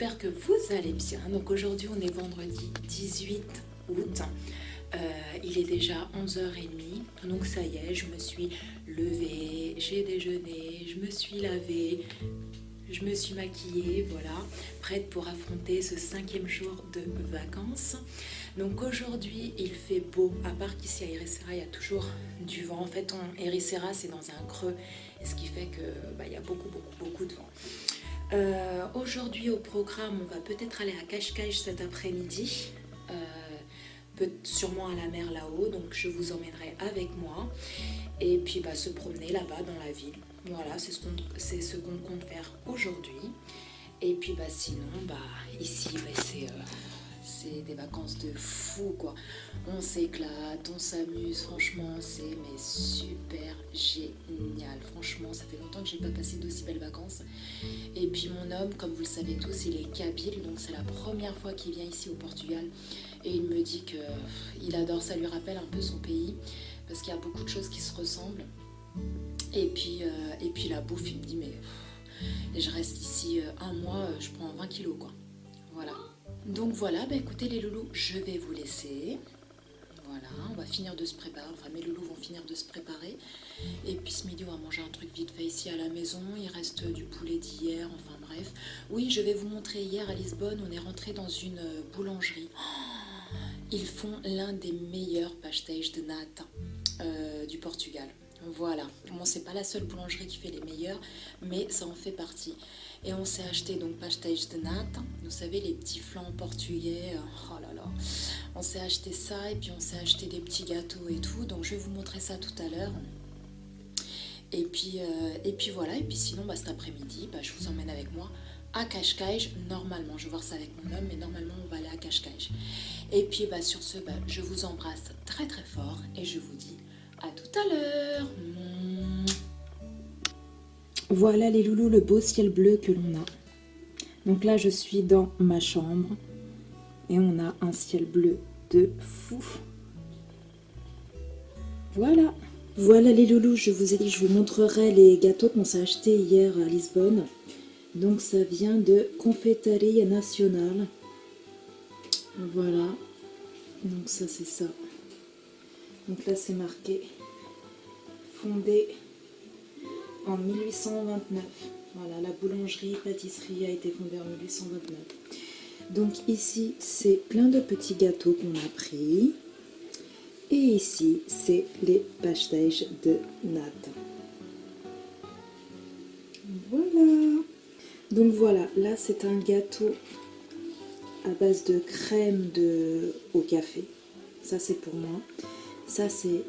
j'espère que vous allez bien. Donc aujourd'hui on est vendredi 18 août, il est déjà 11h30, donc ça y est, je me suis levée, j'ai déjeuné, je me suis lavée, je me suis maquillée, voilà, prête pour affronter ce 5e jour de vacances. Donc aujourd'hui il fait beau, à part qu'ici à Ericeira il y a toujours du vent. En fait Ericeira c'est dans un creux, ce qui fait que il y a beaucoup de vent. Aujourd'hui au programme, on va peut-être aller à Cascais cet après-midi, sûrement à la mer là-haut, donc je vous emmènerai avec moi. Et puis se promener là-bas dans la ville. Voilà, c'est ce qu'on compte faire aujourd'hui. Et puis sinon, ici, c'est des vacances de fou, quoi. On s'éclate, on s'amuse, franchement, c'est super génial. Franchement, ça fait longtemps que j'ai pas passé d'aussi belles vacances. Et puis mon homme, comme vous le savez tous, il est kabyle, donc c'est la première fois qu'il vient ici au Portugal. Et il me dit qu'il adore, ça lui rappelle un peu son pays, parce qu'il y a beaucoup de choses qui se ressemblent. Et puis la bouffe, il me dit, mais je reste ici un mois, je prends 20 kilos, quoi. Voilà. Donc voilà, écoutez les loulous, je vais vous laisser. Voilà, on va finir de se préparer, enfin mes loulous vont finir de se préparer. Et puis ce midi, on va manger un truc vite fait ici à la maison. Il reste du poulet d'hier, enfin bref. Oui, je vais vous montrer, hier à Lisbonne, on est rentré dans une boulangerie. Ils font l'un des meilleurs pastéis de nata du Portugal. Voilà, bon, c'est pas la seule boulangerie qui fait les meilleurs, mais ça en fait partie. Et on s'est acheté donc pastéis de nata, vous savez les petits flans portugais, oh là là. On s'est acheté ça et puis on s'est acheté des petits gâteaux et tout, donc je vais vous montrer ça tout à l'heure. Et puis voilà, et puis sinon cet après-midi, je vous emmène avec moi à Cascais, normalement, je vais voir ça avec mon homme, mais normalement on va aller à Cascais. Et puis sur ce, je vous embrasse très très fort et je vous dis à tout à l'heure. Voilà les loulous, le beau ciel bleu que l'on a. Donc là je suis dans ma chambre et on a un ciel bleu de fou. Voilà. Voilà les loulous, je vous ai dit que je vous montrerai les gâteaux qu'on s'est achetés hier à Lisbonne. Donc ça vient de Confeitaria Nacional. Voilà. Donc ça c'est ça. Donc là c'est marqué fondé en 1829. Voilà, la boulangerie-pâtisserie a été fondée en 1829. Donc ici c'est plein de petits gâteaux qu'on a pris. Et ici c'est les pastéis de nata. Voilà. Donc voilà, là c'est un gâteau à base de crème au café. Ça c'est pour moi. Ça c'est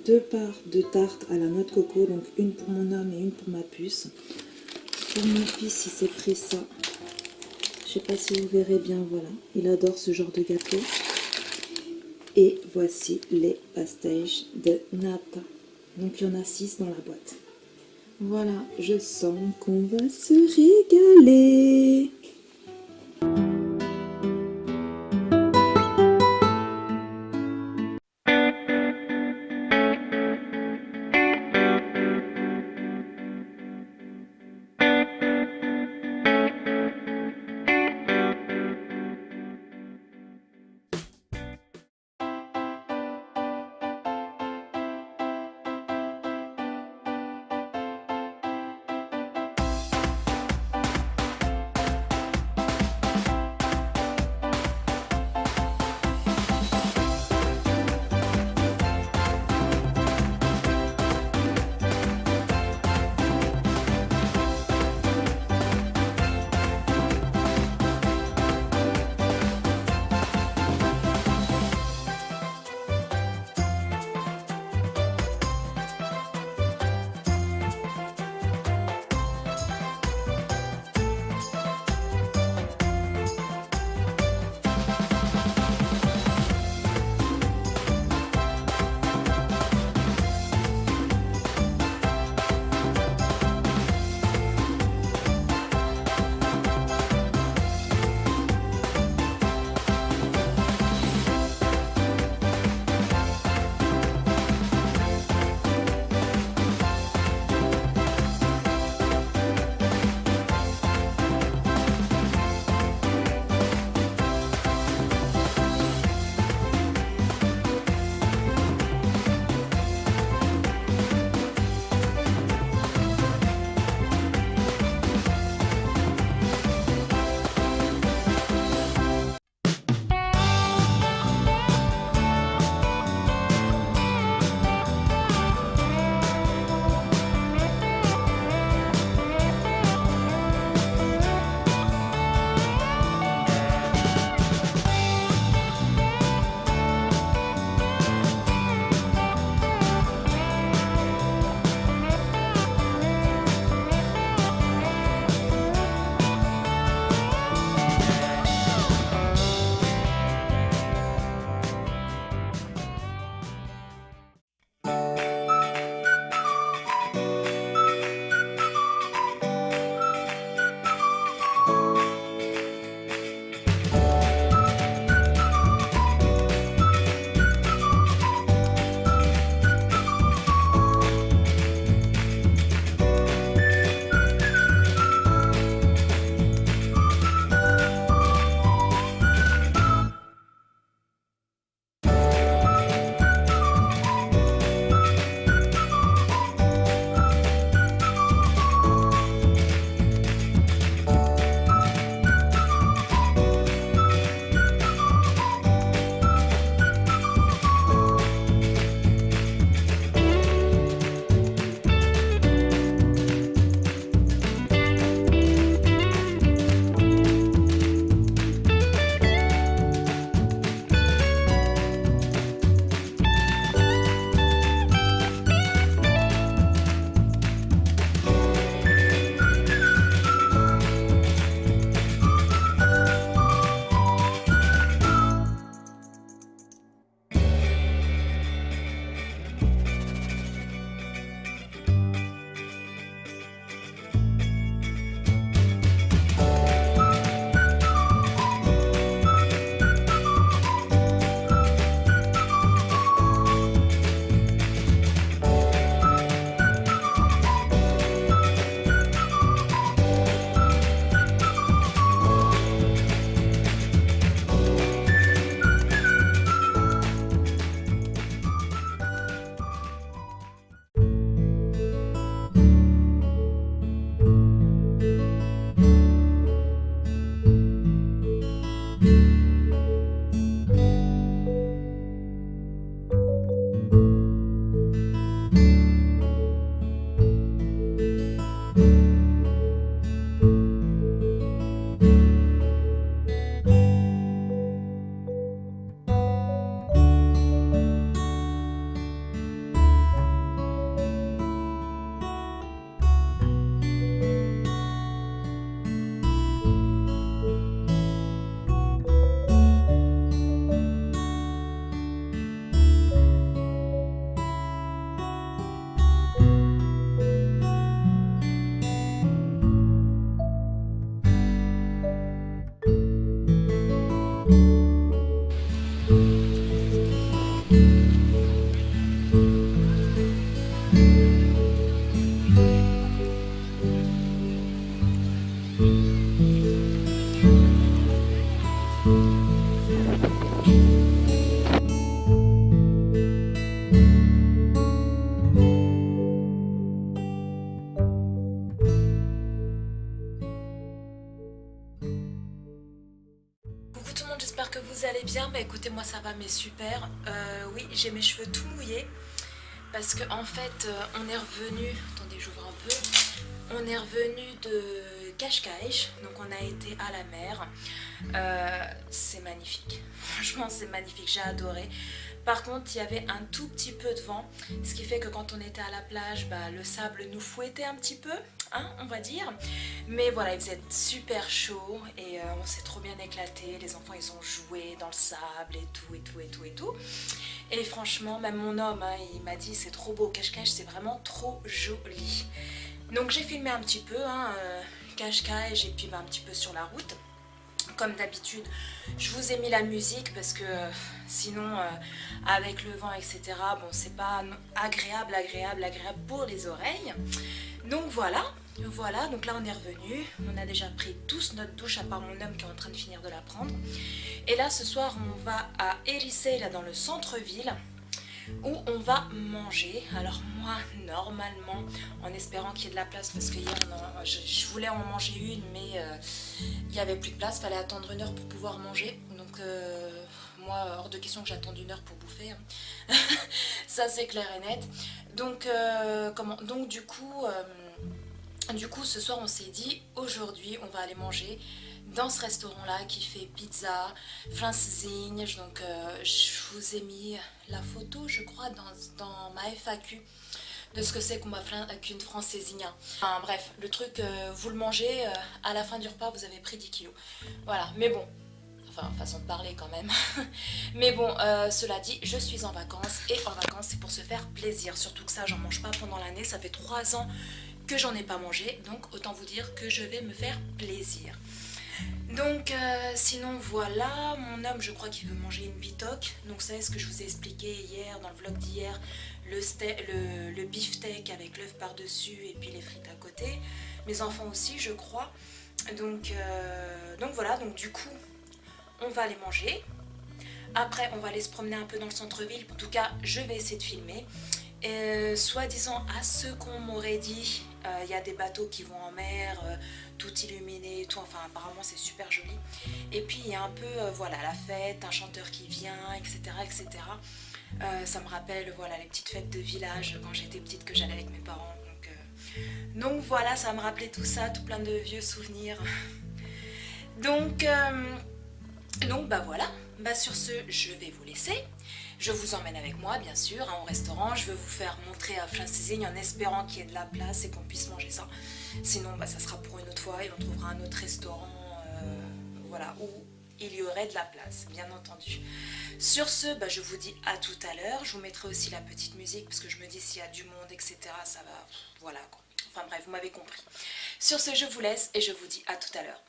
2 parts de tarte à la noix de coco, donc une pour mon homme et une pour ma puce. Pour mon fils, il s'est pris ça. Je sais pas si vous verrez bien, voilà. Il adore ce genre de gâteau. Et voici les pastéis de nata. Donc il y en a 6 dans la boîte. Voilà, je sens qu'on va se régaler. que vous allez bien. Bah écoutez, moi ça va, mais super. Oui, j'ai mes cheveux tout mouillés parce que en fait, on est revenu. Attendez, j'ouvre un peu. On est revenu de Cascais, donc on a été à la mer. C'est magnifique. Franchement, c'est magnifique. J'ai adoré. Par contre, il y avait un tout petit peu de vent, ce qui fait que quand on était à la plage, bah, le sable nous fouettait un petit peu, hein, on va dire. Mais voilà, il faisait super chaud et on s'est trop bien éclaté. Les enfants, ils ont joué dans le sable et tout, et tout, et tout, et tout. Et franchement, même mon homme, hein, il m'a dit c'est trop beau, Cascais, c'est vraiment trop joli. Donc j'ai filmé un petit peu, hein, Cascais et puis bah, un petit peu sur la route. Comme d'habitude, je vous ai mis la musique parce que sinon, avec le vent, etc., bon, c'est pas agréable pour les oreilles. Donc voilà, donc là on est revenu. On a déjà pris tous notre douche, à part mon homme qui est en train de finir de la prendre. Et là, ce soir, on va à Ericeira, là dans le centre-ville, où on va manger. Alors moi, normalement, en espérant qu'il y ait de la place, parce que hier, je voulais en manger une, mais il n'y avait plus de place, fallait attendre 1 heure pour pouvoir manger. Donc moi, hors de question que j'attende 1 heure pour bouffer. Hein. Ça, c'est clair et net. Donc, du coup, ce soir, on s'est dit, aujourd'hui, on va aller manger dans ce restaurant-là qui fait pizza, francesinha. Donc, je vous ai mis la photo, je crois, dans ma FAQ de ce que c'est qu'une francesinha. Enfin, bref, le truc, vous le mangez, à la fin du repas, vous avez pris 10 kilos. Voilà, mais bon. Enfin, façon de parler quand même. Mais bon, cela dit, je suis en vacances. Et en vacances, c'est pour se faire plaisir. Surtout que ça, j'en mange pas pendant l'année. Ça fait 3 ans que j'en ai pas mangé. Donc, autant vous dire que je vais me faire plaisir. Donc, sinon, voilà. Mon homme, je crois qu'il veut manger une bitoque. Donc, c'est ce que je vous ai expliqué hier, dans le vlog d'hier. Le beefsteak avec l'œuf par-dessus et puis les frites à côté. Mes enfants aussi, je crois. Donc voilà. Donc, du coup, on va aller manger. Après, on va aller se promener un peu dans le centre-ville. En tout cas, je vais essayer de filmer. Soi-disant, à ce qu'on m'aurait dit, il y a des bateaux qui vont en mer, tout illuminé, tout. Enfin, apparemment, c'est super joli. Et puis, il y a un peu, voilà, la fête, un chanteur qui vient, etc., etc. Ça me rappelle, voilà, les petites fêtes de village quand j'étais petite que j'allais avec mes parents. Donc voilà, ça me rappelait tout ça, tout plein de vieux souvenirs. Donc bah voilà, bah sur ce, je vais vous laisser. Je vous emmène avec moi, bien sûr, hein, au restaurant. Je vais vous faire montrer à francesinha en espérant qu'il y ait de la place et qu'on puisse manger ça. Sinon, bah, ça sera pour une autre fois et on trouvera un autre restaurant voilà, où il y aurait de la place, bien entendu. Sur ce, bah, je vous dis à tout à l'heure. Je vous mettrai aussi la petite musique parce que je me dis s'il y a du monde, etc., ça va... Voilà, quoi. Enfin bref, vous m'avez compris. Sur ce, je vous laisse et je vous dis à tout à l'heure.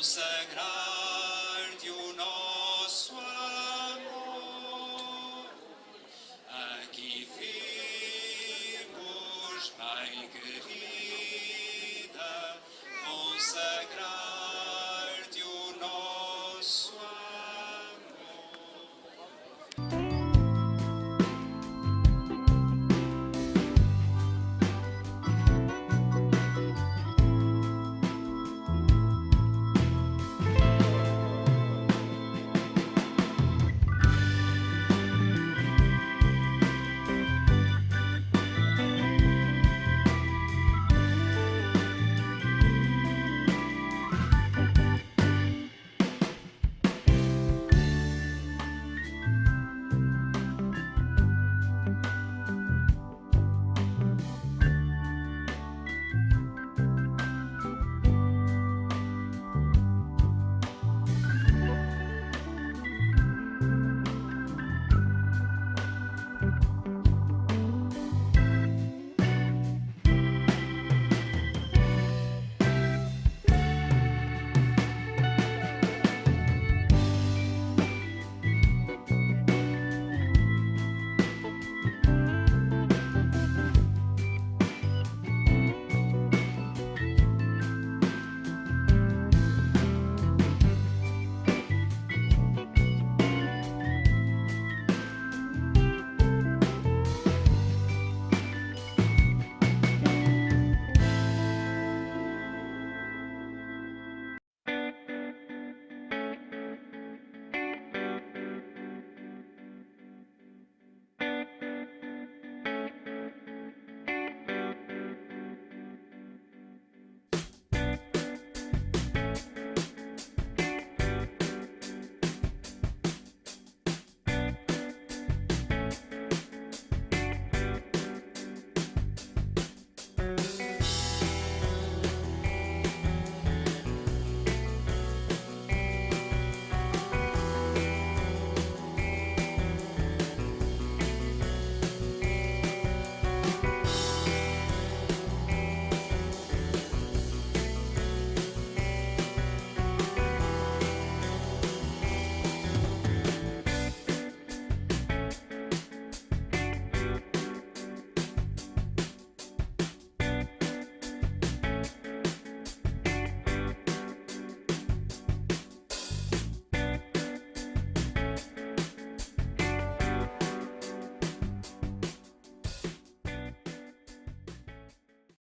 consagrar-te o nosso amor. Aqui vimos, Mãe querida, consagrar